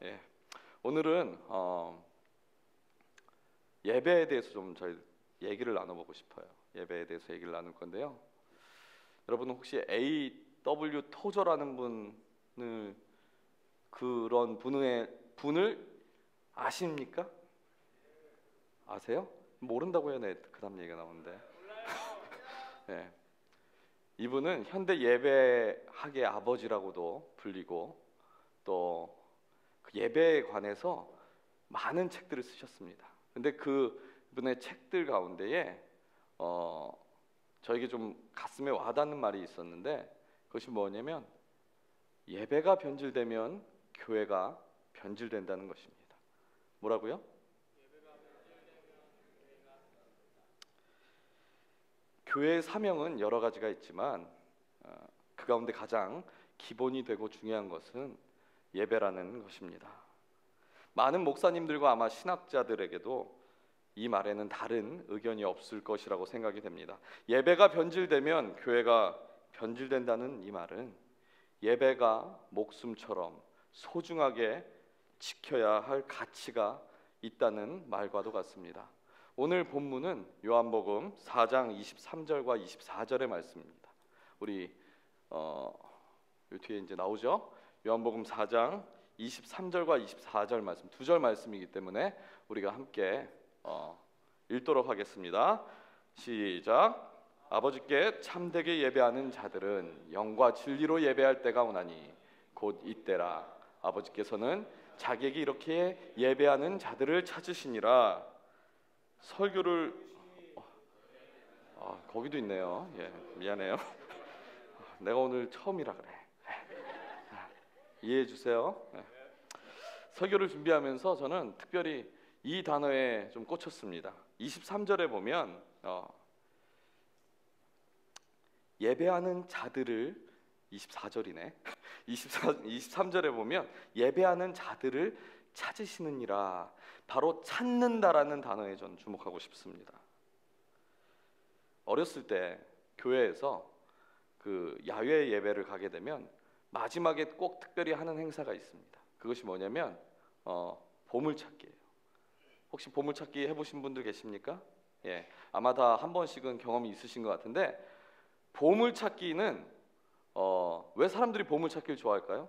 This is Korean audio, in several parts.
예. 오늘은 예배에 대해서 좀 저희 얘기를 나눠보고 싶어요. 예배에 대해서 얘기를 나눌 건데요. 여러분 혹시 A.W. 토저라는 분을 그런 분을 아십니까? 아세요? 모른다고 해야 네, 그다음 얘기가 나오는데. 예. 이분은 현대 예배학의 아버지라고도 불리고 또 그 예배에 관해서 많은 책들을 쓰셨습니다. 근데 그분의 책들 가운데에 저에게 좀 가슴에 와닿는 말이 있었는데 그것이 뭐냐면 예배가 변질되면 교회가 변질된다는 것입니다. 뭐라고요? 교회의 사명은 여러 가지가 있지만 그 가운데 가장 기본이 되고 중요한 것은 예배라는 것입니다. 많은 목사님들과 아마 신학자들에게도 이 말에는 다른 의견이 없을 것이라고 생각이 됩니다. 예배가 변질되면 교회가 변질된다는 이 말은 예배가 목숨처럼 소중하게 지켜야 할 가치가 있다는 말과도 같습니다. 오늘 본문은 요한복음 4장 23절과 24절의 말씀입니다. 우리 요 뒤에 이제 나오죠. 요한복음 4장 23절과 24절 말씀, 두 절 말씀이기 때문에 우리가 함께 읽도록 하겠습니다. 시작. 아버지께 참되게 예배하는 자들은 영과 진리로 예배할 때가 오나니 곧 이때라. 아버지께서는 자기에게 이렇게 예배하는 자들을 찾으시니라. 설교를 거기도 있네요. 예, 미안해요. 내가 오늘 처음이라 그래. 이해해 주세요. 설교를 준비하면서 저는 특별히 이 단어에 좀 꽂혔습니다. 23절에 보면 예배하는 자들을 24절이네. 23절에 보면 예배하는 자들을 찾으시느니라. 바로 찾는다라는 단어에 전 주목하고 싶습니다. 어렸을 때 교회에서 그 야외 예배를 가게 되면 마지막에 꼭 특별히 하는 행사가 있습니다. 그것이 뭐냐면 보물찾기예요. 혹시 보물찾기 해보신 분들 계십니까? 예, 아마 다 한 번씩은 경험이 있으신 것 같은데 보물찾기는 왜 사람들이 보물찾기를 좋아할까요?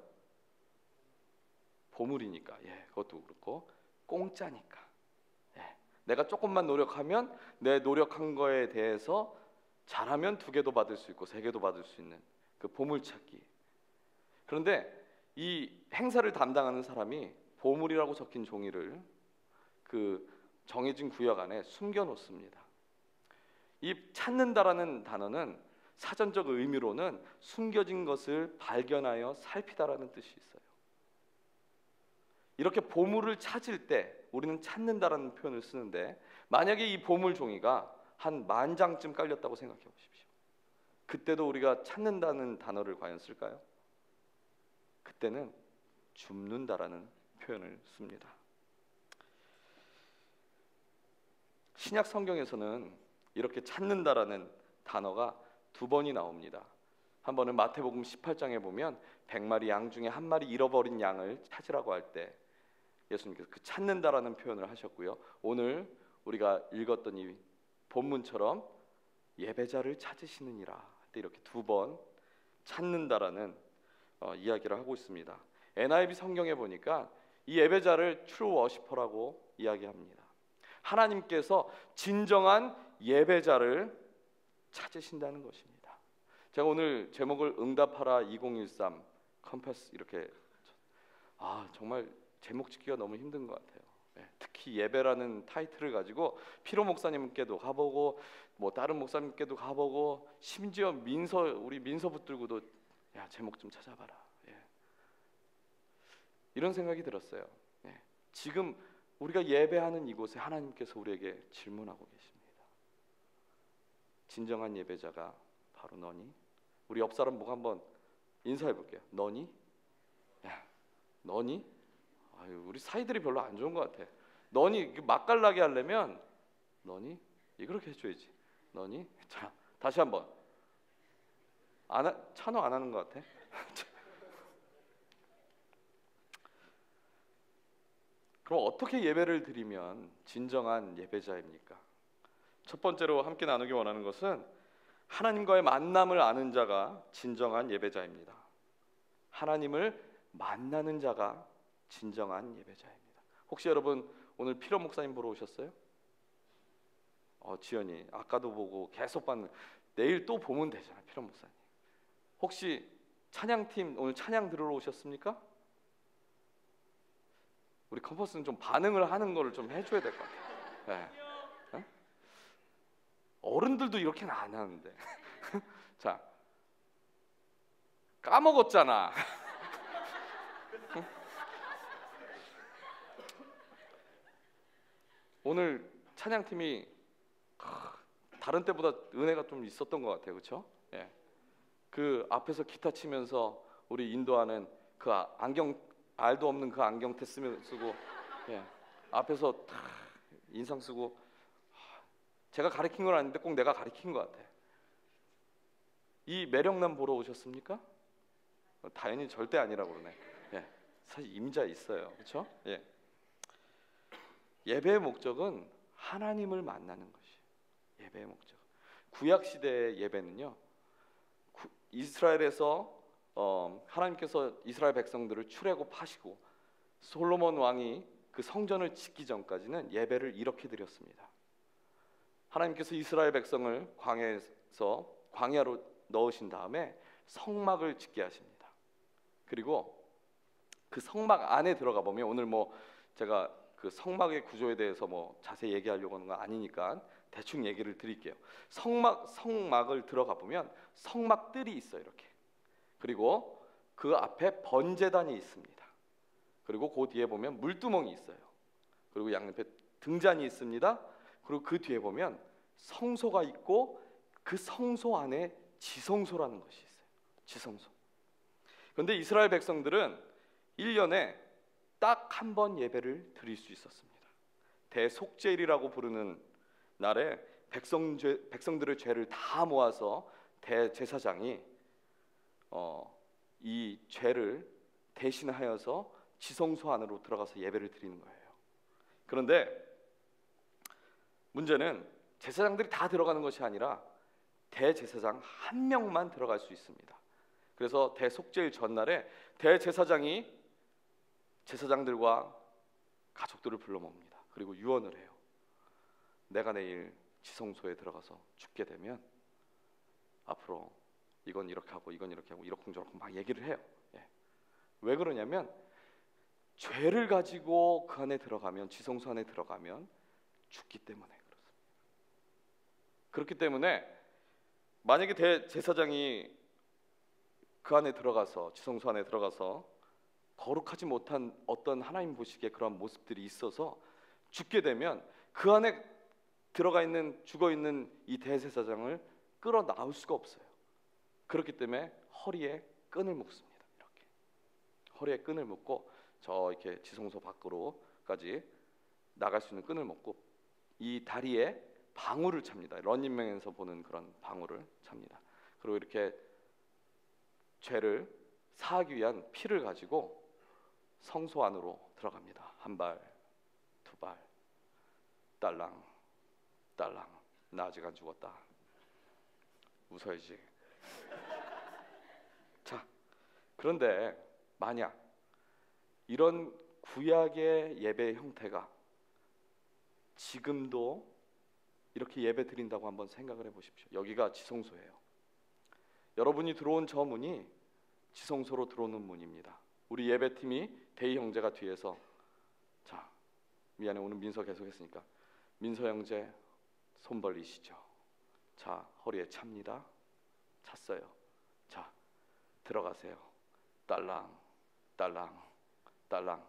보물이니까. 예, 그것도 그렇고 공짜니까. 예, 내가 조금만 노력하면 내 노력한 거에 대해서 잘하면 2개도 받을 수 있고 3개도 받을 수 있는 그 보물찾기. 그런데 이 행사를 담당하는 사람이 보물이라고 적힌 종이를 그 정해진 구역 안에 숨겨 놓습니다. 이 찾는다라는 단어는 사전적 의미로는 숨겨진 것을 발견하여 살피다라는 뜻이 있어요. 이렇게 보물을 찾을 때 우리는 찾는다라는 표현을 쓰는데 만약에 이 보물 종이가 한 10,000장쯤 깔렸다고 생각해 보십시오. 그때도 우리가 찾는다는 단어를 과연 쓸까요? 그때는 줍는다라는 표현을 씁니다. 신약 성경에서는 이렇게 찾는다라는 단어가 2번이 나옵니다. 한 번은 마태복음 18장에 보면 100마리 양 중에 한 마리 잃어버린 양을 찾으라고 할 때 예수님께서 그 찾는다라는 표현을 하셨고요. 오늘 우리가 읽었던 이 본문처럼 예배자를 찾으시느니라 때 이렇게 2번 찾는다라는 이야기를 하고 있습니다. NIV 성경에 보니까 이 예배자를 true worshiper라고 이야기합니다. 하나님께서 진정한 예배자를 찾으신다는 것입니다. 제가 오늘 제목을 응답하라 2013 컴패스 이렇게 정말 제목 짓기가 너무 힘든 것 같아요. 특히 예배라는 타이틀을 가지고 피로 목사님께도 가보고 뭐 다른 목사님께도 가보고 심지어 우리 민서 붙들고도 야 제목 좀 찾아봐라. 이런 생각이 들었어요. 지금 우리가 예배하는 이곳에 하나님께서 우리에게 질문하고 계십니다. 진정한 예배자가 바로 너니? 우리 옆 사람 보고 한번 인사해 볼게요. 너니? 야, 너니? 우리 사이들이 별로 안 좋은 것 같아. 너니? 맛깔나게 하려면 너니? 이렇게 해줘야지. 너니? 자, 다시 한번. 찬호 안 하는 것 같아. 그럼 어떻게 예배를 드리면 진정한 예배자입니까? 첫 번째로 함께 나누기 원하는 것은 하나님과의 만남을 아는 자가 진정한 예배자입니다. 하나님을 만나는 자가 진정한 예배자입니다. 혹시 여러분 오늘 피로 목사님 보러 오셨어요? 지연이 아까도 보고 계속 봤는데 내일 또 보면 되잖아요. 피로 목사님. 혹시 찬양팀 오늘 찬양 들으러 오셨습니까? 우리 컴퍼스는 좀 반응을 하는 거를 좀 해줘야 될 것 같아요. 네. 네? 어른들도 이렇게는 안 하는데. 자, 까먹었잖아. 오늘 찬양팀이 다른 때보다 은혜가 좀 있었던 것 같아요, 그렇죠? 예. 그 앞에서 기타 치면서 우리 인도하는 그 안경 알도 없는 그 안경 쓰고, 예. 앞에서 다 인상 쓰고, 제가 가르친 건 아닌데 꼭 내가 가르친 것 같아. 이 매력남 보러 오셨습니까? 다현이 절대 아니라고 그러네. 예. 사실 임자 있어요, 그렇죠? 예. 예배의 목적은 하나님을 만나는 것이 예배의 목적. 구약 시대의 예배는요, 이스라엘에서 하나님께서 이스라엘 백성들을 출애굽하시고 솔로몬 왕이 그 성전을 짓기 전까지는 예배를 이렇게 드렸습니다. 하나님께서 이스라엘 백성을 광야로 넣으신 다음에 성막을 짓게 하십니다. 그리고 그 성막 안에 들어가 보면 오늘 제가 그 성막의 구조에 대해서 자세히 얘기하려고 하는 건 아니니까 대충 얘기를 드릴게요. 성막을 들어가 보면 성막들이 있어요, 이렇게. 그리고 그 앞에 번제단이 있습니다. 그리고 그 뒤에 보면 물두멍이 있어요. 그리고 양옆에 등잔이 있습니다. 그리고 그 뒤에 보면 성소가 있고 그 성소 안에 지성소라는 것이 있어요. 지성소. 그런데 이스라엘 백성들은 1년에 딱 한 번 예배를 드릴 수 있었습니다. 대속죄일이라고 부르는 날에 백성들의 죄를 다 모아서 대제사장이 이 죄를 대신하여서 지성소 안으로 들어가서 예배를 드리는 거예요. 그런데 문제는 제사장들이 다 들어가는 것이 아니라 대제사장 한 명만 들어갈 수 있습니다. 그래서 대속죄일 전날에 대제사장이 제사장들과 가족들을 불러 모읍니다. 그리고 유언을 해요. 내가 내일 지성소에 들어가서 죽게 되면 앞으로 이건 이렇게 하고 이건 이렇게 하고 이러쿵저러쿵 막 얘기를 해요. 예. 왜 그러냐면 죄를 가지고 그 안에 들어가면, 지성소 안에 들어가면 죽기 때문에 그렇습니다. 그렇기 때문에 만약에 대제사장이 그 안에 들어가서, 지성소 안에 들어가서 거룩하지 못한 어떤 하나님 보시기에 그런 모습들이 있어서 죽게 되면 그 안에 들어가 있는, 죽어 있는 이 대제사장을 끌어 나올 수가 없어요. 그렇기 때문에 허리에 끈을 묶습니다. 이렇게 허리에 끈을 묶고 저 이렇게 지성소 밖으로까지 나갈 수 있는 끈을 묶고 이 다리에 방울을 찹니다. 런닝맨에서 보는 그런 방울을 찹니다. 그리고 이렇게 죄를 사하기 위한 피를 가지고 성소 안으로 들어갑니다. 한 발, 두 발, 딸랑, 딸랑. 나 아직 안 죽었다. 웃어야지. 자, 그런데 만약 이런 구약의 예배 형태가 지금도 이렇게 예배 드린다고 한번 생각을 해보십시오. 여기가 지성소예요. 여러분이 들어온 저 문이 지성소로 들어오는 문입니다. 우리 예배팀이 대희 형제가 뒤에서, 자, 미안해 오늘 민서 계속 했으니까 민서 형제 손 벌리시죠. 자, 허리에 찹니다. 찼어요. 자, 들어가세요. 딸랑, 딸랑, 딸랑.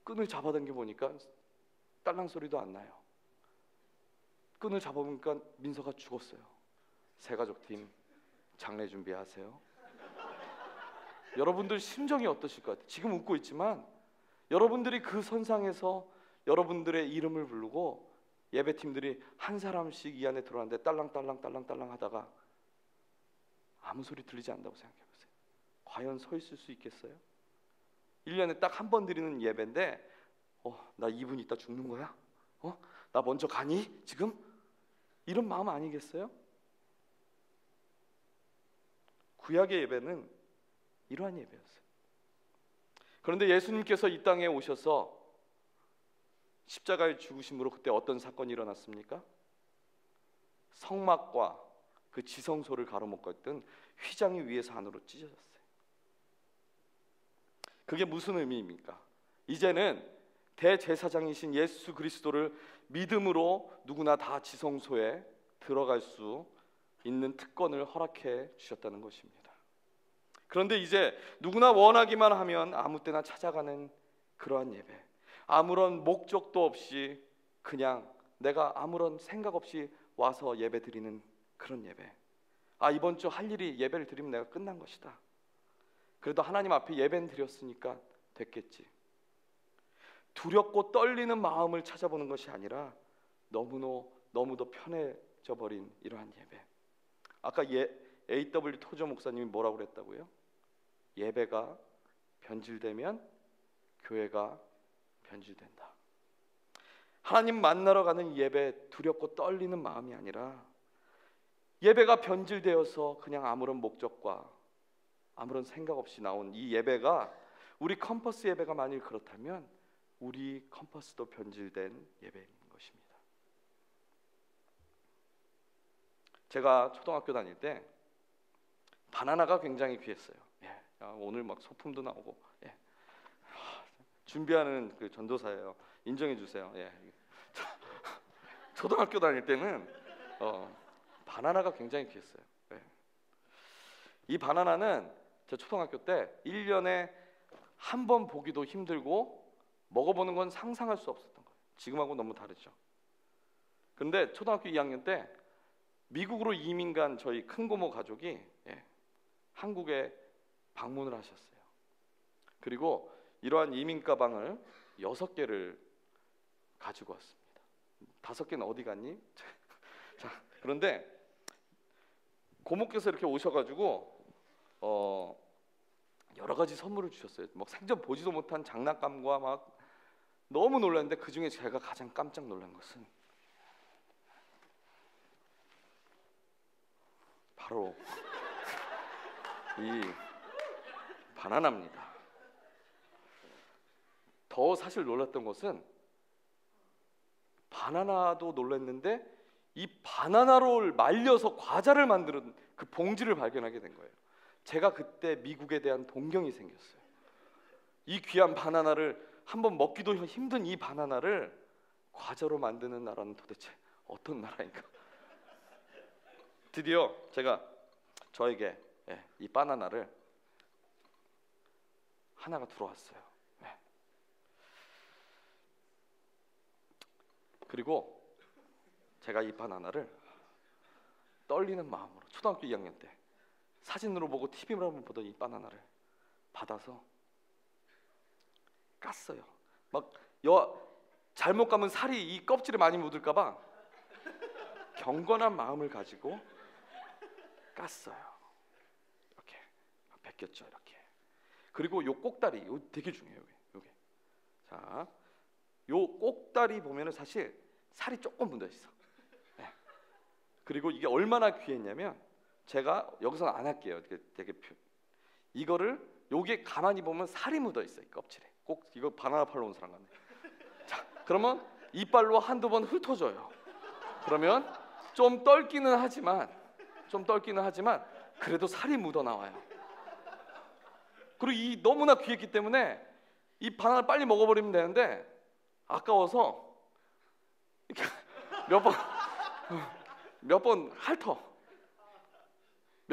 끈을 잡아당겨 보니까 딸랑 소리도 안 나요. 끈을 잡아보니까 민서가 죽었어요. 새가족팀 장례 준비하세요. 여러분들 심정이 어떠실 것 같아요? 지금 웃고 있지만 여러분들이 그 선상에서 여러분들의 이름을 부르고 예배팀들이 한 사람씩 이 안에 들어왔는데 딸랑딸랑 딸랑딸랑 하다가 아무 소리 들리지 않는다고 생각해 보세요. 과연 서 있을 수 있겠어요? 1년에 딱 한 번 드리는 예배인데 나 2분 있다 죽는 거야? 나 먼저 가니? 지금? 이런 마음 아니겠어요? 구약의 예배는 이러한 예배였어요. 그런데 예수님께서 이 땅에 오셔서 십자가의 죽으심으로 그때 어떤 사건이 일어났습니까? 성막과 그 지성소를 가로막았던 휘장이 위에서 안으로 찢어졌어요. 그게 무슨 의미입니까? 이제는 대제사장이신 예수 그리스도를 믿음으로 누구나 다 지성소에 들어갈 수 있는 특권을 허락해 주셨다는 것입니다. 그런데 이제 누구나 원하기만 하면 아무 때나 찾아가는 그러한 예배, 아무런 목적도 없이 그냥 내가 아무런 생각 없이 와서 예배 드리는 그런 예배. 이번 주 할 일이 예배를 드리면 내가 끝난 것이다. 그래도 하나님 앞에 예배는 드렸으니까 됐겠지. 두렵고 떨리는 마음을 찾아보는 것이 아니라 너무도 편해져 버린 이러한 예배. 아까 A.W. 토저 목사님이 뭐라고 그랬다고요? 예배가 변질되면 교회가 변질된다. 하나님 만나러 가는 예배, 두렵고 떨리는 마음이 아니라 예배가 변질되어서 그냥 아무런 목적과 아무런 생각 없이 나온 이 예배가, 우리 컴퍼스 예배가 만일 그렇다면 우리 컴퍼스도 변질된 예배인 것입니다. 제가 초등학교 다닐 때 바나나가 굉장히 귀했어요. 오늘 막 소품도 나오고, 준비하는 그 전도사예요. 인정해 주세요. 초등학교 다닐 때는 바나나가 굉장히 귀했어요. 이 바나나는 제 초등학교 때 1년에 한 번 보기도 힘들고 먹어보는 건 상상할 수 없었던 거예요. 지금하고 너무 다르죠. 그런데 초등학교 2학년 때 미국으로 이민 간 저희 큰고모 가족이 한국에 방문을 하셨어요. 그리고 이러한 이민 가방을 6개를 가지고 왔습니다. 5개는 어디 갔니? 자, 그런데 고모께서 이렇게 오셔가지고 여러 가지 선물을 주셨어요. 막 생전 보지도 못한 장난감과 막 너무 놀랐는데, 그 중에 제가 가장 깜짝 놀란 것은 바로 이 바나나입니다. 더 사실 놀랐던 것은, 바나나도 놀랐는데 이 바나나를 말려서 과자를 만드는 그 봉지를 발견하게 된 거예요. 제가 그때 미국에 대한 동경이 생겼어요. 이 귀한 바나나를 한번 먹기도 힘든 이 바나나를 과자로 만드는 나라는 도대체 어떤 나라인가? 드디어 제가 저에게 이 바나나를 하나가 들어왔어요. 그리고 제가 이 바나나를 떨리는 마음으로 초등학교 2학년 때 사진으로 보고 TV로 한번 보던 이 바나나를 받아서 깠어요. 막 잘못 가면 살이 이 껍질에 많이 묻을까 봐 경건한 마음을 가지고 깠어요. 이렇게 벗겼죠, 이렇게. 그리고 요 꼭다리, 요 되게 중요해요. 요게. 자, 요 꼭다리 보면은 사실 살이 조금 묻어 있어. 그리고 이게 얼마나 귀했냐면, 제가 여기서는 안 할게요. 되게 이거를 요게 가만히 보면 살이 묻어 있어요, 이 껍질에. 꼭 이거 바나나 팔러 온 사람 같네. 자, 그러면 이빨로 한두 번 훑어줘요. 그러면 좀 떨기는 하지만 그래도 살이 묻어 나와요. 그리고 이 너무나 귀했기 때문에 이 바나나 빨리 먹어버리면 되는데 아까워서 이렇게 몇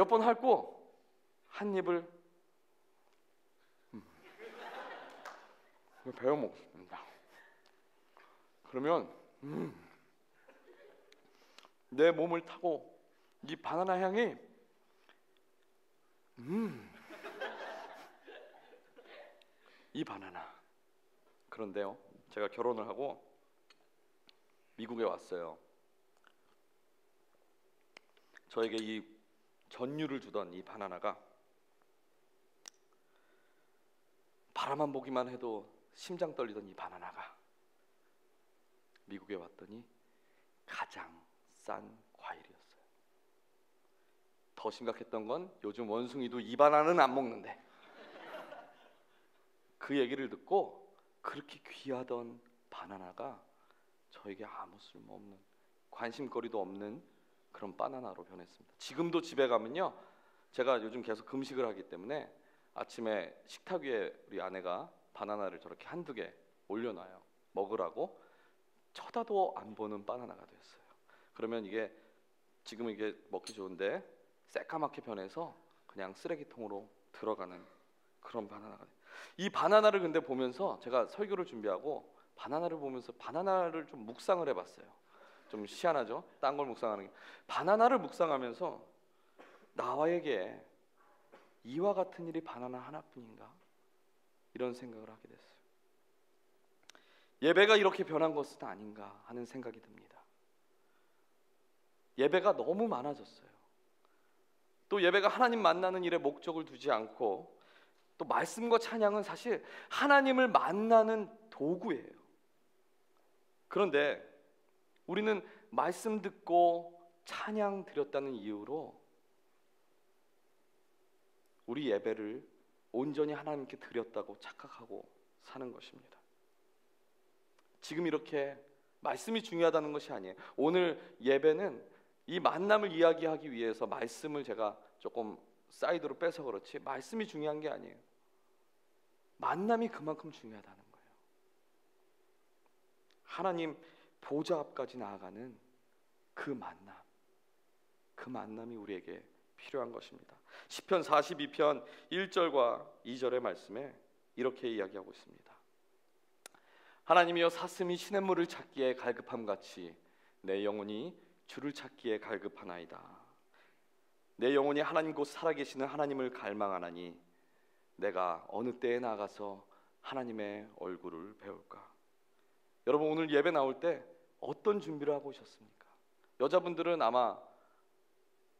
번 핥고 한 입을 베어 먹습니다. 그러면 내 몸을 타고 이 바나나 향이 이 바나나. 그런데요, 제가 결혼을 하고 미국에 왔어요. 저에게 이 전유를 주던 이 바나나가 바라만 보기만 해도 심장 떨리던 이 바나나가 미국에 왔더니 가장 싼 과일이었어요. 더 심각했던 건 요즘 원숭이도 이 바나나는 안 먹는데, 그 얘기를 듣고 그렇게 귀하던 바나나가 저에게 아무 쓸모없는, 관심거리도 없는 그런 바나나로 변했습니다. 지금도 집에 가면요, 제가 요즘 계속 금식을 하기 때문에 아침에 식탁 위에 우리 아내가 바나나를 저렇게 한두 개 올려놔요. 먹으라고. 쳐다도 안 보는 바나나가 됐어요. 그러면 이게 지금 이게 먹기 좋은데 새까맣게 변해서 그냥 쓰레기통으로 들어가는 그런 바나나가 돼요. 이 바나나를 근데 보면서 제가 설교를 준비하고 바나나를 보면서 바나나를 좀 묵상을 해봤어요. 좀 희한하죠? 딴 걸 묵상하는 게. 바나나를 묵상하면서 나에게 이와 같은 일이 바나나 하나뿐인가? 이런 생각을 하게 됐어요. 예배가 이렇게 변한 것은 아닌가 하는 생각이 듭니다. 예배가 너무 많아졌어요. 또 예배가 하나님 만나는 일에 목적을 두지 않고, 또 말씀과 찬양은 사실 하나님을 만나는 도구예요. 그런데 우리는 말씀 듣고 찬양 드렸다는 이유로 우리 예배를 온전히 하나님께 드렸다고 착각하고 사는 것입니다. 지금 이렇게 말씀이 중요하다는 것이 아니에요. 오늘 예배는 이 만남을 이야기하기 위해서 말씀을 제가 조금 사이드로 빼서 그렇지, 말씀이 중요한 게 아니에요. 만남이 그만큼 중요하다는 거예요. 하나님 보좌 앞까지 나아가는 그 만남, 그 만남이 우리에게 필요한 것입니다. 시편 42편 1절과 2절의 말씀에 이렇게 이야기하고 있습니다. 하나님이여, 사슴이 시냇물을 찾기에 갈급함같이 내 영혼이 주를 찾기에 갈급하나이다. 내 영혼이 하나님 곧 살아계시는 하나님을 갈망하나니 내가 어느 때에 나가서 하나님의 얼굴을 배울까? 여러분, 오늘 예배 나올 때 어떤 준비를 하고 오셨습니까? 여자분들은 아마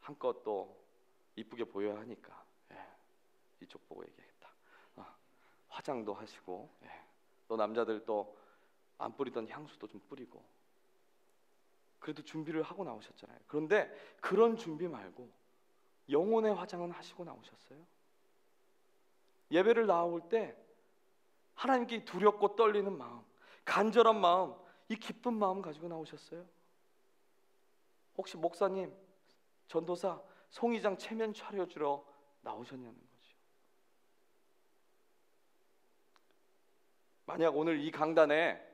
한껏 또 이쁘게 보여야 하니까, 이쪽 보고 얘기했다. 화장도 하시고, 또 남자들 또 안 뿌리던 향수도 좀 뿌리고, 그래도 준비를 하고 나오셨잖아요. 그런데 그런 준비 말고 영혼의 화장은 하시고 나오셨어요? 예배를 나올 때 하나님께 두렵고 떨리는 마음, 간절한 마음, 이 기쁜 마음 가지고 나오셨어요? 혹시 목사님, 전도사, 송이장 체면 차려주러 나오셨냐는 거죠. 만약 오늘 이 강단에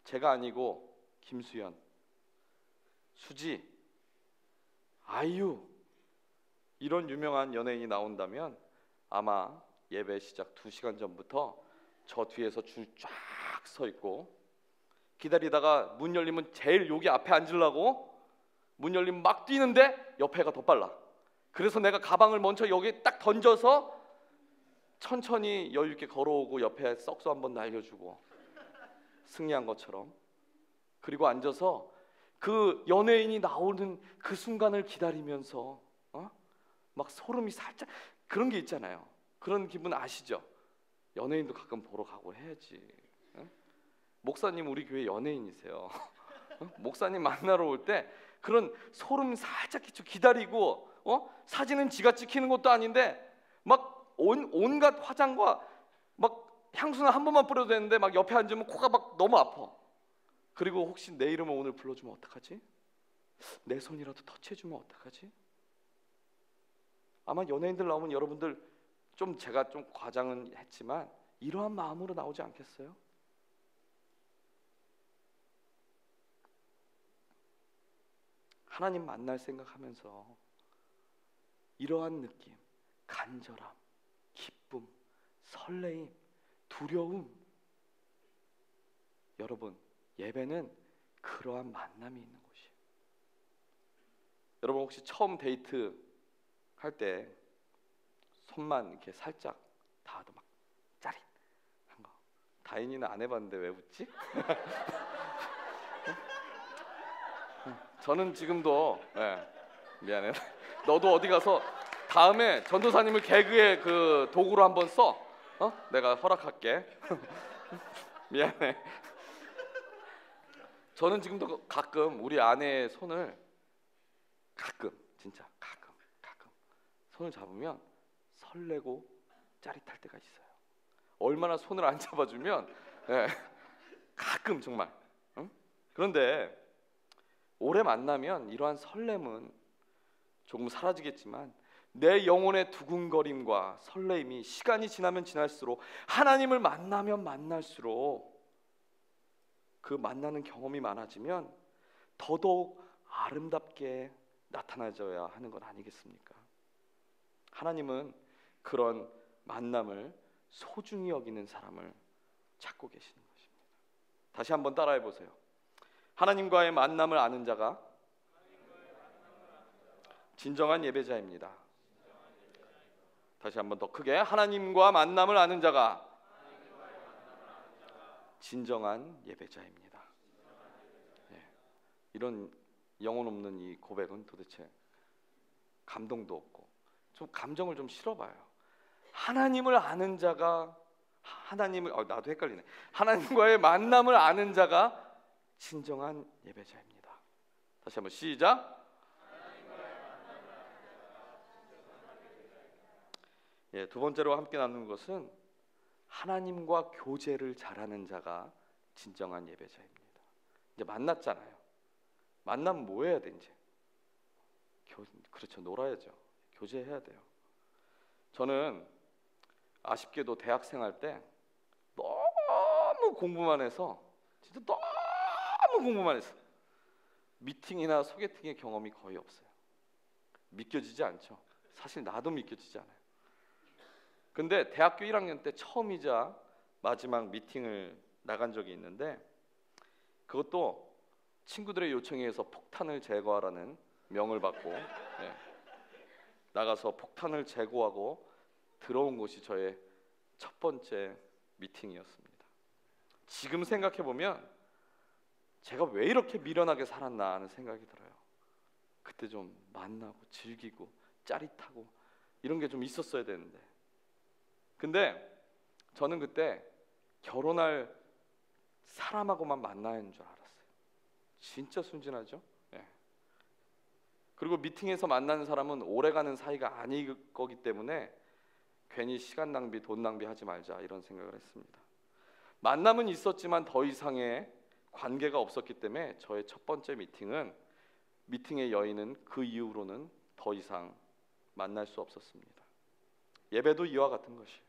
제가 아니고 김수현, 수지, 아이유 이런 유명한 연예인이 나온다면 아마 예배 시작 2시간 전부터 저 뒤에서 줄 쫙 서 있고 기다리다가 문 열리면 제일 여기 앞에 앉으려고 문 열리면 막 뛰는데 옆에가 더 빨라. 그래서 내가 가방을 먼저 여기 딱 던져서 천천히 여유 있게 걸어오고 옆에 썩소 한번 날려주고 승리한 것처럼, 그리고 앉아서 그 연예인이 나오는 그 순간을 기다리면서 막 소름이 살짝, 그런 게 있잖아요. 그런 기분 아시죠? 연예인도 가끔 보러 가고 해야지. 목사님 우리 교회 연예인이세요. 목사님 만나러 올 때 그런 소름 살짝 끼쳐 기다리고, 사진은 지가 찍히는 것도 아닌데 막 온갖 화장과 막 향수는 한 번만 뿌려도 되는데 막 옆에 앉으면 코가 막 너무 아파. 그리고 혹시 내 이름을 오늘 불러주면 어떡하지? 내 손이라도 터치해주면 어떡하지? 아마 연예인들 나오면 여러분들 좀, 제가 좀 과장은 했지만 이러한 마음으로 나오지 않겠어요? 하나님 만날 생각하면서 이러한 느낌, 간절함, 기쁨, 설레임, 두려움, 여러분, 예배는 그러한 만남이 있는 곳이에요. 여러분 혹시 처음 데이트 할 때 손만 이렇게 살짝 닿아도 막 짜릿한 거, 다인이는 안 해봤는데 왜 웃지? 저는 지금도, 미안해. 너도 어디 가서 다음에 전도사님을 개그의 그 도구로 한번 써. 내가 허락할게. 미안해. 저는 지금도 가끔 우리 아내의 손을 진짜 가끔 손을 잡으면 설레고 짜릿할 때가 있어요. 얼마나 손을 안 잡아주면 가끔 정말. 그런데 오래 만나면 이러한 설렘은 조금 사라지겠지만 내 영혼의 두근거림과 설레임이 시간이 지나면 지날수록 하나님을 만나면 만날수록 그 만나는 경험이 많아지면 더더욱 아름답게 나타나져야 하는 것 아니겠습니까? 하나님은 그런 만남을 소중히 여기는 사람을 찾고 계시는 것입니다. 다시 한번 따라해 보세요. 하나님과의 만남을 아는 자가 진정한 예배자입니다. 다시 한번 더 크게, 하나님과 만남을 아는 자가 진정한 예배자입니다. 이런 영혼 없는 이 고백은 도대체 감동도 없고 좀 감정을 좀 실어봐요. 하나님을 아는 자가 나도 헷갈리네. 하나님과의 만남을 아는 자가 진정한 예배자입니다. 다시 한번 시작. 두 번째로 함께 나누는 것은 하나님과 교제를 잘하는 자가 진정한 예배자입니다. 이제 만났잖아요. 만나면 뭐 해야 돼 이제? 그렇죠, 놀아야죠. 교제해야 돼요. 저는 아쉽게도 대학생 때 너무 공부만 해서 진짜 너무 공부만 해서 미팅이나 소개팅의 경험이 거의 없어요. 믿겨지지 않죠. 사실 나도 믿겨지지 않아요. 근데 대학교 1학년 때 처음이자 마지막 미팅을 나간 적이 있는데 그것도 친구들의 요청에 의해서 폭탄을 제거하라는 명을 받고 나가서 폭탄을 제거하고 들어온 것이 저의 첫 번째 미팅이었습니다. 지금 생각해 보면 제가 왜 이렇게 미련하게 살았나 하는 생각이 들어요. 그때 좀 만나고 즐기고 짜릿하고 이런 게 좀 있었어야 되는데, 근데 저는 그때 결혼할 사람하고만 만나는 줄 알았어요. 진짜 순진하죠? 그리고 미팅에서 만나는 사람은 오래가는 사이가 아닐 거기 때문에 괜히 시간 낭비, 돈 낭비하지 말자 이런 생각을 했습니다. 만남은 있었지만 더 이상의 관계가 없었기 때문에 저의 첫 번째 미팅의 여인은 그 이후로는 더 이상 만날 수 없었습니다. 예배도 이와 같은 것이에요.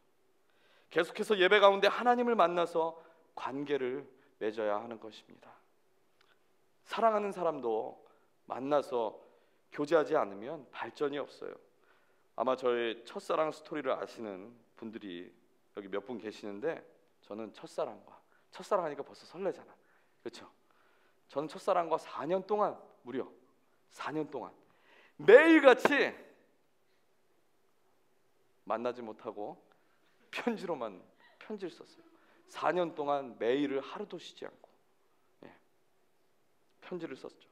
계속해서 예배 가운데 하나님을 만나서 관계를 맺어야 하는 것입니다. 사랑하는 사람도 만나서 교제하지 않으면 발전이 없어요. 아마 저의 첫사랑 스토리를 아시는 분들이 여기 몇 분 계시는데, 저는 첫사랑 하니까 벌써 설레잖아, 그렇죠? 저는 첫사랑과 4년 동안, 무려 4년 동안 매일같이 만나지 못하고 편지를 썼어요. 4년 동안 매일을 하루도 쉬지 않고 편지를 썼죠.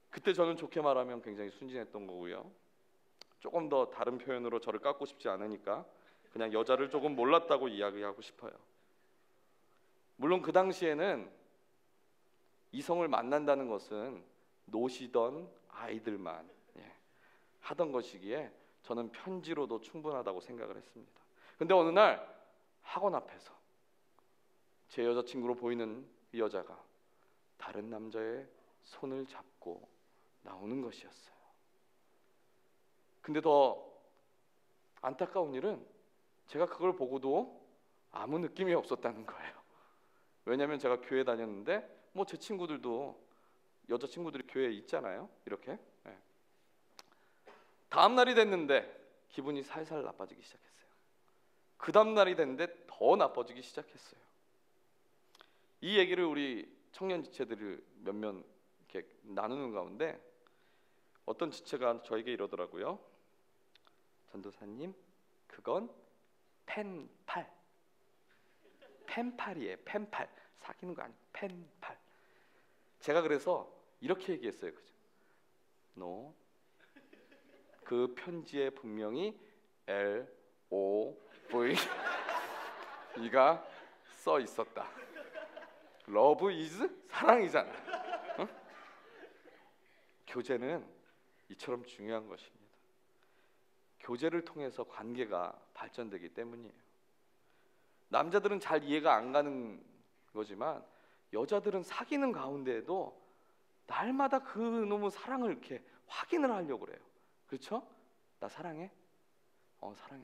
그때 저는 좋게 말하면 굉장히 순진했던 거고요. 조금 더 다른 표현으로 저를 깎고 싶지 않으니까 그냥 여자를 조금 몰랐다고 이야기하고 싶어요. 물론 그 당시에는 이성을 만난다는 것은 노시던 아이들만 하던 것이기에 저는 편지로도 충분하다고 생각을 했습니다. 근데 어느 날 학원 앞에서 제 여자친구로 보이는 이 여자가 다른 남자의 손을 잡고 나오는 것이었어요. 근데 더 안타까운 일은 제가 그걸 보고도 아무 느낌이 없었다는 거예요. 왜냐하면 제가 교회 다녔는데 뭐 제 친구들도 여자친구들이 교회에 있잖아요. 이렇게. 다음 날이 됐는데 기분이 살살 나빠지기 시작했어요. 그 다음 날이 됐는데 더 나빠지기 시작했어요. 이 얘기를 우리 청년 지체들을 몇몇 이렇게 나누는 가운데 어떤 지체가 저에게 이러더라고요. 전도사님, 그건 펜팔이에요. 펜팔. 사귀는 거 아니고 펜팔. 제가 그래서 이렇게 얘기했어요. 그죠? 그 편지에 분명히 LOVE 보이 이가 써 있었다. 러브 이즈 사랑이잖아. 어? 교제는 이처럼 중요한 것입니다. 교제를 통해서 관계가 발전되기 때문이에요. 남자들은 잘 이해가 안 가는 거지만 여자들은 사귀는 가운데에도 날마다 그 놈의 사랑을 이렇게 확인을 하려고 그래요. 그렇죠? 나 사랑해? 사랑해.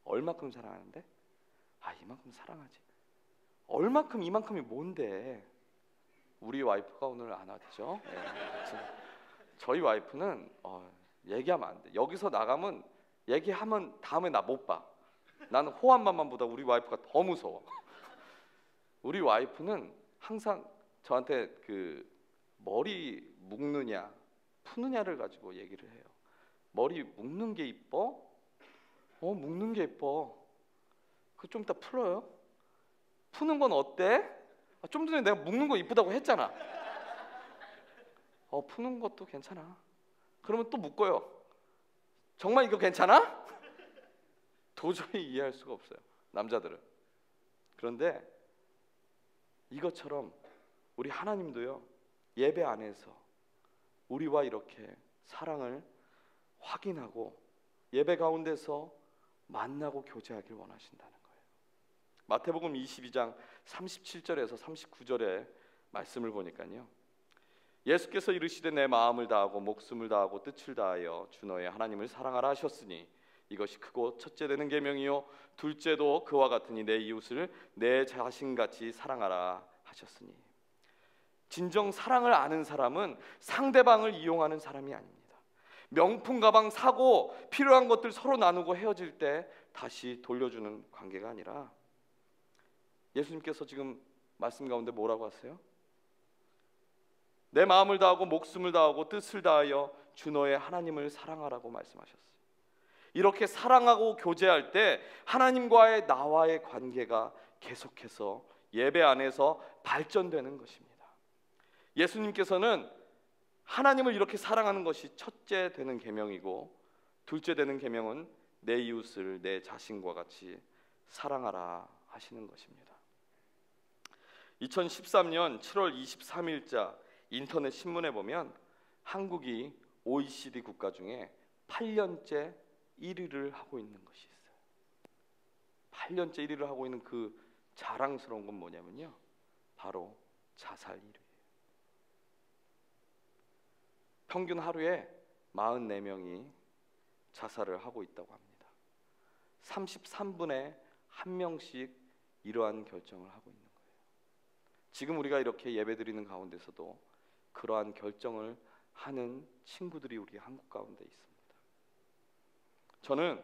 얼마큼 사랑하는데? 이만큼 사랑하지. 얼마큼 이만큼이 뭔데? 우리 와이프가 오늘 안 왔죠? 저희 와이프는 얘기하면 안 돼. 여기서 나가면 얘기하면 다음에 나 못 봐. 나는 호환만만보다 우리 와이프가 더 무서워. 우리 와이프는 항상 저한테 그 머리 묶느냐 푸느냐를 가지고 얘기를 해요. 머리 묶는 게 이뻐? 묶는 게 이뻐. 그 좀 이따 풀어요. 푸는 건 어때? 좀 전에 내가 묶는 거 이쁘다고 했잖아. 푸는 것도 괜찮아. 그러면 또 묶어요. 정말 이거 괜찮아? 도저히 이해할 수가 없어요, 남자들은. 그런데 이것처럼 우리 하나님도요, 예배 안에서 우리와 이렇게 사랑을 확인하고 예배 가운데서 만나고 교제하길 원하신다는 거예요. 마태복음 22장 37절에서 39절의 말씀을 보니까요, 예수께서 이르시되 내 마음을 다하고 목숨을 다하고 뜻을 다하여 주 너의 하나님을 사랑하라 하셨으니 이것이 크고 첫째 되는 계명이요 둘째도 그와 같으니 내 이웃을 내 자신같이 사랑하라 하셨으니. 진정 사랑을 아는 사람은 상대방을 이용하는 사람이 아닙니다. 명품 가방 사고 필요한 것들 서로 나누고 헤어질 때 다시 돌려주는 관계가 아니라, 예수님께서 지금 말씀 가운데 뭐라고 하세요? 내 마음을 다하고 목숨을 다하고 뜻을 다하여 주 너의 하나님을 사랑하라고 말씀하셨어요. 이렇게 사랑하고 교제할 때 하나님과의 나와의 관계가 계속해서 예배 안에서 발전되는 것입니다. 예수님께서는 하나님을 이렇게 사랑하는 것이 첫째 되는 계명이고, 둘째 되는 계명은 내 이웃을 내 자신과 같이 사랑하라 하시는 것입니다. 2013년 7월 23일자 인터넷 신문에 보면 한국이 OECD 국가 중에 8년째 1위를 하고 있는 것이 있어요. 8년째 1위를 하고 있는 그 자랑스러운 건 뭐냐면요, 바로 자살 1위예요. 평균 하루에 44명이 자살을 하고 있다고 합니다. 33분에 1명씩 이러한 결정을 하고 있는 거예요. 지금 우리가 이렇게 예배드리는 가운데서도 그러한 결정을 하는 친구들이 우리 한국 가운데 있습니다. 저는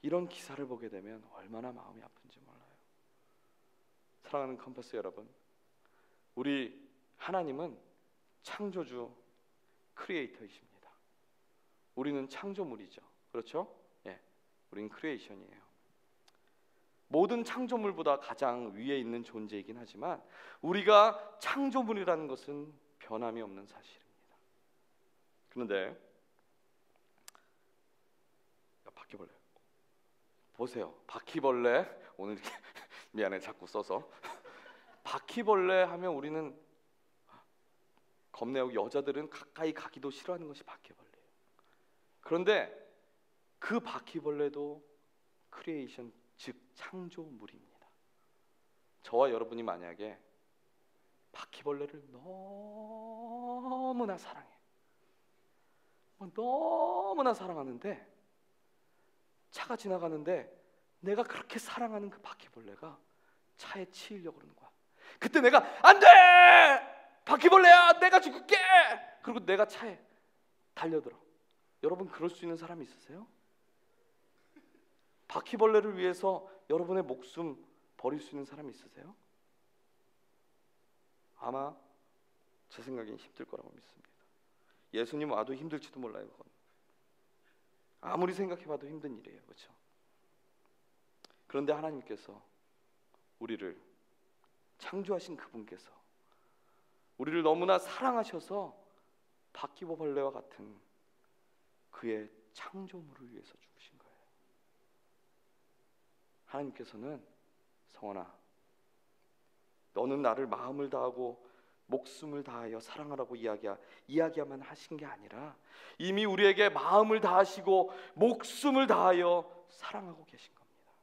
이런 기사를 보게 되면 얼마나 마음이 아픈지 몰라요. 사랑하는 컴퍼스 여러분, 우리 하나님은 창조주 크리에이터이십니다. 우리는 창조물이죠. 그렇죠? 우리는 크리에이션이에요. 모든 창조물보다 가장 위에 있는 존재이긴 하지만 우리가 창조물이라는 것은 변함이 없는 사실입니다. 그런데 바퀴벌레 보세요. 바퀴벌레 오늘 이렇게 미안해 자꾸 써서 바퀴벌레 하면 우리는 겁내고 여자들은 가까이 가기도 싫어하는 것이 바퀴벌레예요. 그런데 그 바퀴벌레도 크리에이션, 즉 창조물입니다. 저와 여러분이 만약에 바퀴벌레를 너무나 사랑해, 너무나 사랑하는데 차가 지나가는데 내가 그렇게 사랑하는 그 바퀴벌레가 차에 치이려고 그러는 거야. 그때 내가 안 돼! 바퀴벌레야! 내가 죽을게! 그리고 내가 차에 달려들어. 여러분 그럴 수 있는 사람이 있으세요? 바퀴벌레를 위해서 여러분의 목숨 버릴 수 있는 사람이 있으세요? 아마 제 생각엔 힘들 거라고 믿습니다. 예수님 와도 힘들지도 몰라요. 그건 아무리 생각해봐도 힘든 일이에요. 그렇죠? 그런데 하나님께서 우리를 창조하신 그분께서 우리를 너무나 사랑하셔서 바퀴벌레와 같은 그의 창조물을 위해서 죽으신 거예요. 하나님께서는 성원아, 너는 나를 마음을 다하고 목숨을 다하여 사랑하라고 이야기야만 하신 게 아니라 이미 우리에게 마음을 다하시고 목숨을 다하여 사랑하고 계신 겁니다.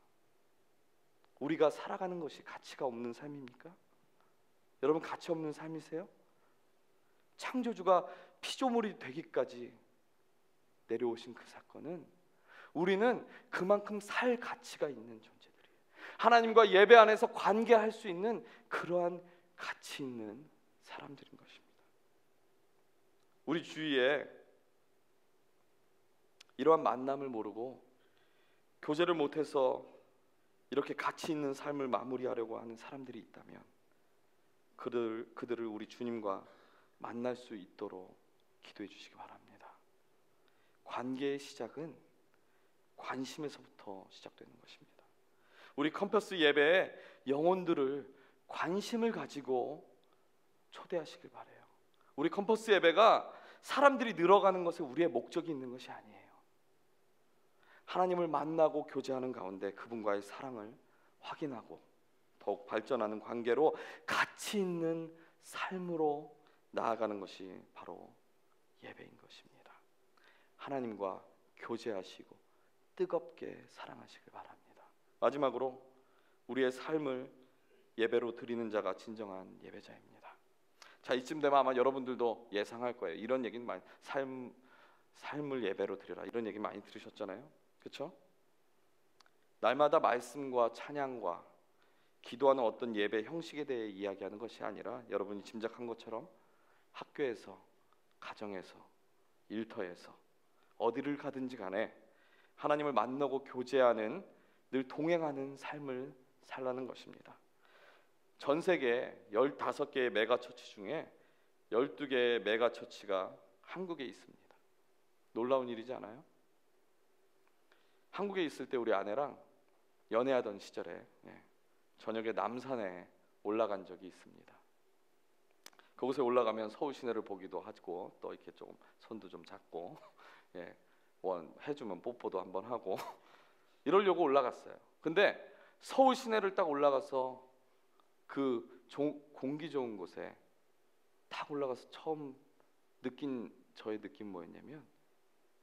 우리가 살아가는 것이 가치가 없는 삶입니까? 여러분, 가치 없는 삶이세요? 창조주가 피조물이 되기까지 내려오신 그 사건은 우리는 그만큼 살 가치가 있는 존재들이에요. 하나님과 예배 안에서 관계할 수 있는 그러한 가치 있는 사람들인 것입니다. 우리 주위에 이러한 만남을 모르고 교제를 못해서 이렇게 가치 있는 삶을 마무리하려고 하는 사람들이 있다면 그들을 우리 주님과 만날 수 있도록 기도해 주시기 바랍니다. 관계의 시작은 관심에서부터 시작되는 것입니다. 우리 컴퍼스 예배에 영혼들을 관심을 가지고 초대하시길 바라요. 우리 컴퍼스 예배가 사람들이 늘어가는 것에 우리의 목적이 있는 것이 아니에요. 하나님을 만나고 교제하는 가운데 그분과의 사랑을 확인하고 더욱 발전하는 관계로 가치 있는 삶으로 나아가는 것이 바로 예배인 것입니다. 하나님과 교제하시고 뜨겁게 사랑하시길 바랍니다. 마지막으로 우리의 삶을 예배로 드리는 자가 진정한 예배자입니다. 자, 이쯤 되면 아마 여러분들도 예상할 거예요. 이런 얘기는 많이 삶을 예배로 드려라 이런 얘기 많이 들으셨잖아요. 그렇죠? 날마다 말씀과 찬양과 기도하는 어떤 예배 형식에 대해 이야기하는 것이 아니라 여러분이 짐작한 것처럼 학교에서, 가정에서, 일터에서 어디를 가든지 간에 하나님을 만나고 교제하는, 늘 동행하는 삶을 살라는 것입니다. 전 세계 15개의 메가처치 중에 12개의 메가처치가 한국에 있습니다. 놀라운 일이지 않아요? 한국에 있을 때 우리 아내랑 연애하던 시절에 저녁에 남산에 올라간 적이 있습니다. 그곳에 올라가면 서울 시내를 보기도 하고 또 이렇게 좀 손도 좀 잡고 해주면 뽀뽀도 한번 하고 이러려고 올라갔어요. 근데 서울 시내를 딱 올라가서 그 공기 좋은 곳에 딱 올라가서 처음 느낀 저의 느낌 뭐였냐면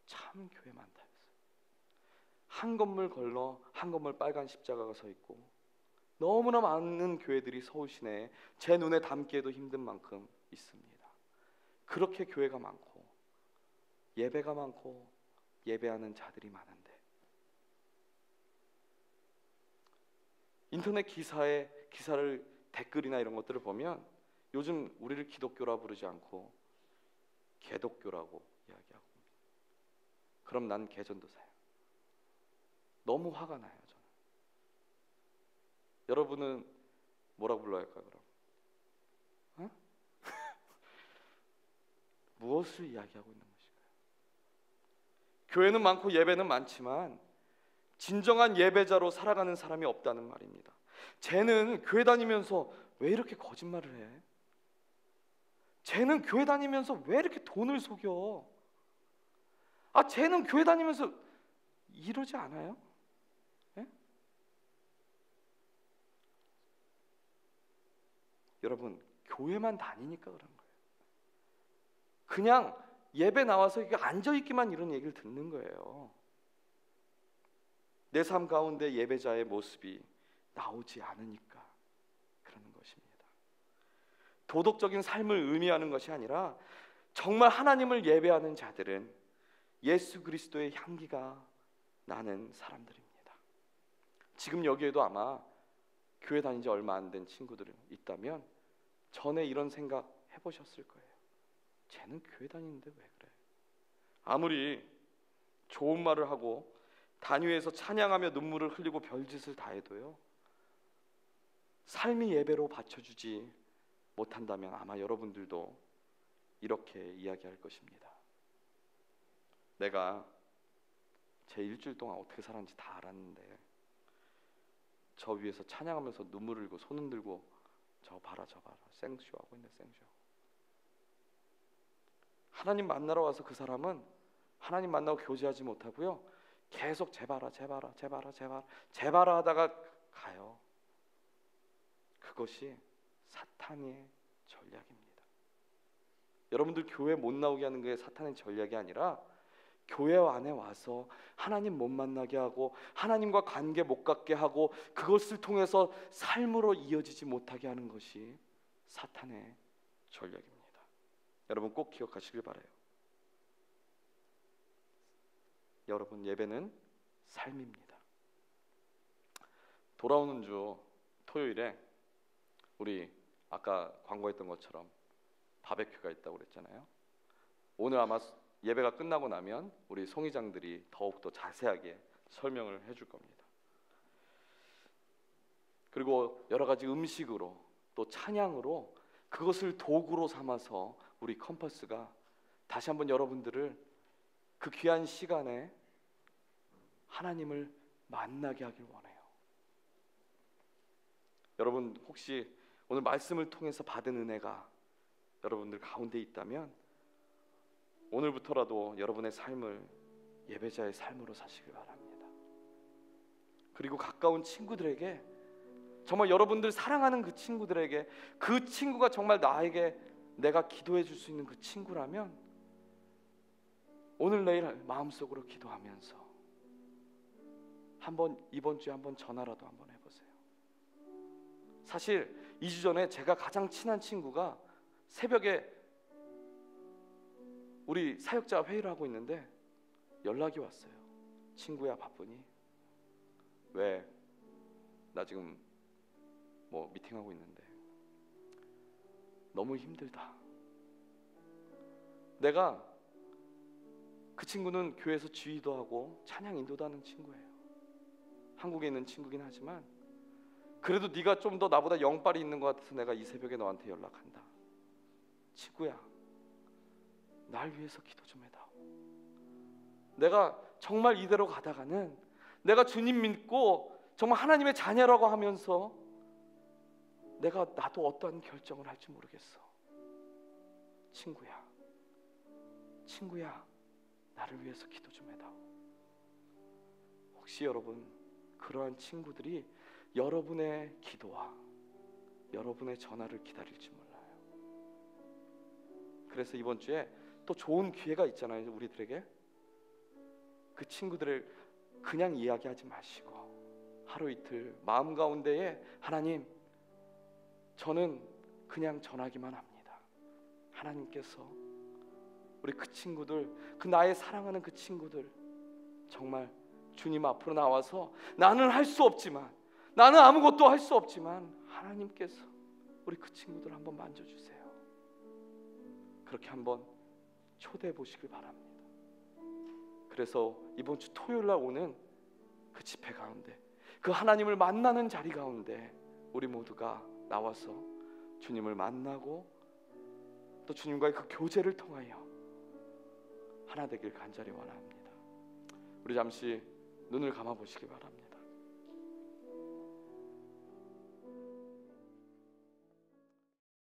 참 교회 많다였어요. 한 건물 걸러 한 건물 빨간 십자가가 서 있고 너무나 많은 교회들이 서울 시내에 제 눈에 담기에도 힘든 만큼 있습니다. 그렇게 교회가 많고 예배가 많고 예배하는 자들이 많은데 인터넷 기사를 댓글이나 이런 것들을 보면 요즘 우리를 기독교라 부르지 않고 개독교라고 이야기하고 그럼 난 개전도사예요. 너무 화가 나요. 저는. 여러분은 뭐라고 불러야 할까요? 그럼 무엇을 이야기하고 있는 것일까요? 교회는 많고 예배는 많지만 진정한 예배자로 살아가는 사람이 없다는 말입니다. 쟤는 교회 다니면서 왜 이렇게 거짓말을 해? 쟤는 교회 다니면서 왜 이렇게 돈을 속여? 쟤는 교회 다니면서 이러지 않아요? 예? 여러분, 교회만 다니니까 그런 거예요. 그냥 예배 나와서 이렇게 앉아있기만 이런 얘기를 듣는 거예요. 내 삶 가운데 예배자의 모습이 나오지 않으니까 그러는 것입니다. 도덕적인 삶을 의미하는 것이 아니라 정말 하나님을 예배하는 자들은 예수 그리스도의 향기가 나는 사람들입니다. 지금 여기에도 아마 교회 다닌 지 얼마 안 된 친구들이 있다면 전에 이런 생각 해보셨을 거예요. 쟤는 교회 다니는데 왜 그래? 아무리 좋은 말을 하고 단위에서 찬양하며 눈물을 흘리고 별짓을 다 해도요, 삶이 예배로 받쳐주지 못한다면 아마 여러분들도 이렇게 이야기할 것입니다. 내가 제 일주일 동안 어떻게 살았는지 다 알았는데 저 위에서 찬양하면서 눈물 흘리고 손 흔들고 저 봐라 생쇼하고 있네. 생쇼. 하나님 만나러 와서 그 사람은 하나님 만나고 교제하지 못하고요, 계속 재봐라 재봐라 재봐라 재봐라 재봐라 하다가 가요. 그것이 사탄의 전략입니다. 여러분들 교회 못 나오게 하는 게 사탄의 전략이 아니라 교회 안에 와서 하나님 못 만나게 하고 하나님과 관계 못 갖게 하고 그것을 통해서 삶으로 이어지지 못하게 하는 것이 사탄의 전략입니다. 여러분 꼭 기억하시길 바라요. 여러분, 예배는 삶입니다. 돌아오는 주 토요일에 우리 아까 광고했던 것처럼 바베큐가 있다고 그랬잖아요. 오늘 아마 예배가 끝나고 나면 우리 송이장들이 더욱더 자세하게 설명을 해줄 겁니다. 그리고 여러 가지 음식으로 또 찬양으로 그것을 도구로 삼아서 우리 컴퍼스가 다시 한번 여러분들을 그 귀한 시간에 하나님을 만나게 하길 원해요. 여러분 혹시 오늘 말씀을 통해서 받은 은혜가 여러분들 가운데 있다면 오늘부터라도 여러분의 삶을 예배자의 삶으로 사시길 바랍니다. 그리고 가까운 친구들에게, 정말 여러분들 사랑하는 그 친구들에게, 그 친구가 정말 나에게 내가 기도해 줄 수 있는 그 친구라면 오늘 내일 마음속으로 기도하면서 한번 이번 주에 한번 전화라도 한번 해보세요. 사실 2주 전에 제가 가장 친한 친구가 새벽에 우리 사역자 회의를 하고 있는데 연락이 왔어요. 친구야 바쁘니? 왜? 나 지금 뭐 미팅하고 있는데 너무 힘들다. 내가 그 친구는 교회에서 지휘도 하고 찬양 인도도 하는 친구예요. 한국에 있는 친구긴 하지만 그래도 네가 좀 더 나보다 영빨이 있는 것 같아서 내가 이 새벽에 너한테 연락한다. 친구야, 날 위해서 기도 좀 해다오. 내가 정말 이대로 가다가는 내가 주님 믿고 정말 하나님의 자녀라고 하면서 내가 나도 어떠한 결정을 할지 모르겠어. 친구야, 나를 위해서 기도 좀 해다오. 혹시 여러분 그러한 친구들이 여러분의 기도와 여러분의 전화를 기다릴지 몰라요. 그래서 이번 주에 또 좋은 기회가 있잖아요. 우리들에게 그 친구들을 그냥 이야기하지 마시고 하루 이틀 마음 가운데에 하나님, 저는 그냥 전하기만 합니다. 하나님께서 우리 그 친구들, 그 나의 사랑하는 그 친구들 정말 주님 앞으로 나와서 나는 할 수 없지만, 나는 아무것도 할 수 없지만 하나님께서 우리 그 친구들 한번 만져주세요. 그렇게 한번 초대해 보시길 바랍니다. 그래서 이번 주 토요일 날 오는 그 집회 가운데, 그 하나님을 만나는 자리 가운데 우리 모두가 나와서 주님을 만나고 또 주님과의 그 교제를 통하여 하나 되길 간절히 원합니다. 우리 잠시 눈을 감아 보시기 바랍니다.